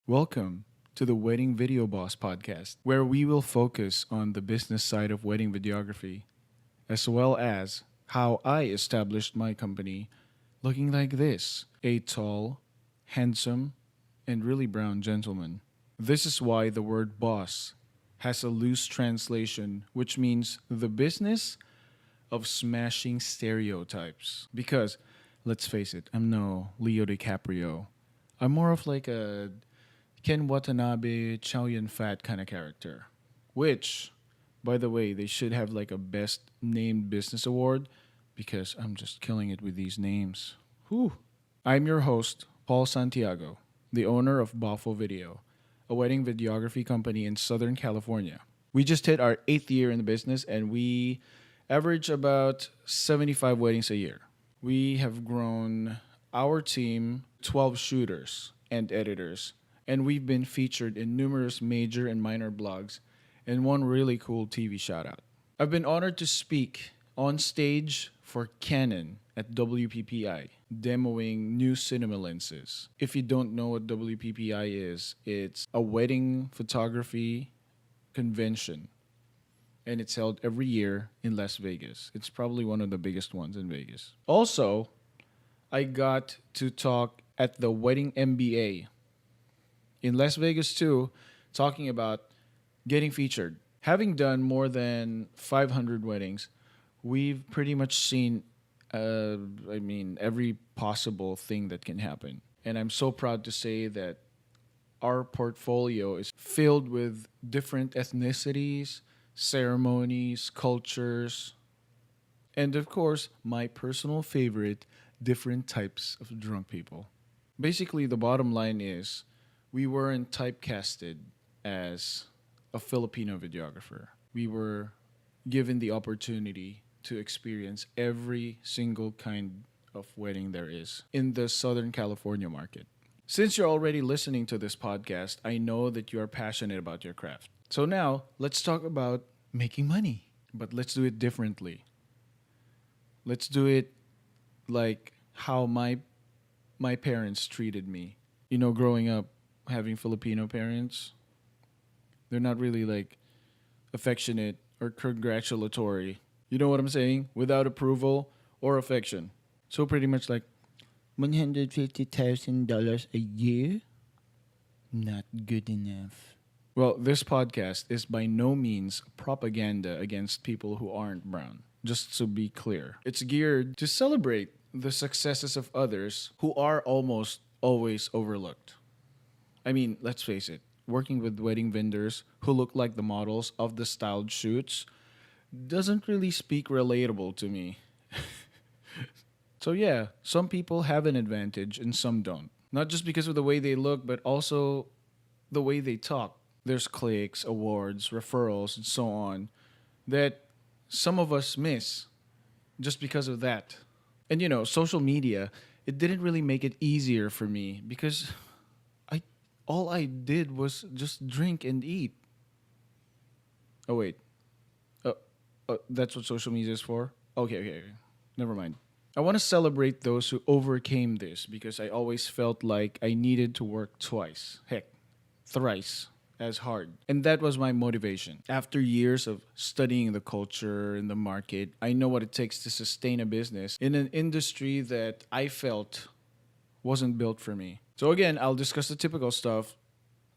Welcome to the Wedding Video Boss podcast, where we will focus on the business side of wedding videography, as well as how I established my company looking like this: a tall, handsome, and really brown gentleman. This is why the word boss has a loose translation, which means the business of smashing stereotypes. Because, let's face it, I'm no Leo Di Caprio. I'm more of like a Watanabe, Chow Yun Fat kind of character. Which, by the way, they should have like a best named business award because I'm just killing it with these names. Whew. I'm your host, Paul Santiago, the owner of Boffo Video, a wedding videography company in Southern California. We just hit our 8th year in the business and we average about 75 weddings a year. We have grown our team 12 shooters and editors, and we've been featured in numerous major and minor blogs and one really cool TV shoutout. I've been honored to speak on stage for Canon at WPPI, demoing new cinema lenses. If you don't know what WPPI is, it's a wedding photography convention, and it's held every year in Las Vegas. It's probably one of the biggest ones in Vegas. Also, I got to talk at the Wedding MBA in Las Vegas too, talking about getting featured. Having done more than 500 weddings, we've pretty much seen, every possible thing that can happen. And I'm so proud to say that our portfolio is filled with different ethnicities, ceremonies, cultures, and of course, my personal favorite, different types of drunk people. Basically, the bottom line is we weren't typecasted as a Filipino videographer. We were given the opportunity to experience every single kind of wedding there is in the Southern California market. Since you're already listening to this podcast, I know that you are passionate about your craft. So now, let's talk about making money. But let's do it differently. Let's do it like how my parents treated me. You know, growing up, having Filipino parents, they're not really like affectionate or congratulatory. You know what I'm saying? Without approval or affection. So pretty much like $150,000 a year? Not good enough. Well, this podcast is by no means propaganda against people who aren't brown. Just to be clear, it's geared to celebrate the successes of others who are almost always overlooked. I mean, let's face it, working with wedding vendors who look like the models of the styled shoots doesn't really speak relatable to me. So yeah, some people have an advantage and some don't. Not just because of the way they look, but also the way they talk. There's cliques, awards, referrals, and so on that some of us miss just because of that. And you know, social media, it didn't really make it easier for me because all I did was just drink and eat. Oh wait. That's what social media is for? Okay. Never mind. I want to celebrate those who overcame this because I always felt like I needed to work twice. Heck, thrice as hard. And that was my motivation. After years of studying the culture and the market, I know what it takes to sustain a business in an industry that I felt wasn't built for me. So again, I'll discuss the typical stuff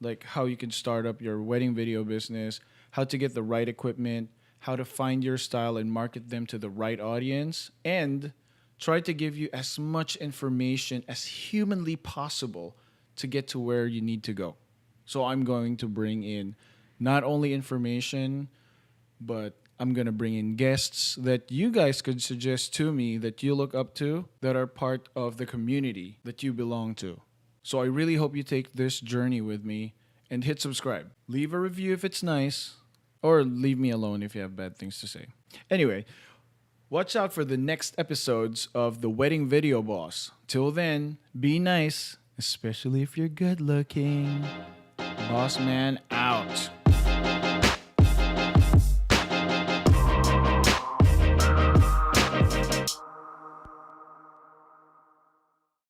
like how you can start up your wedding video business, how to get the right equipment, how to find your style and market them to the right audience, and try to give you as much information as humanly possible to get to where you need to go. So I'm going to bring in not only information, but I'm going to bring in guests that you guys could suggest to me that you look up to, that are part of the community that you belong to. So I really hope you take this journey with me and hit subscribe. Leave a review if it's nice, or leave me alone if you have bad things to say. Anyway, watch out for the next episodes of The Wedding Video Boss. Till then, be nice, especially if you're good looking. Boss man out.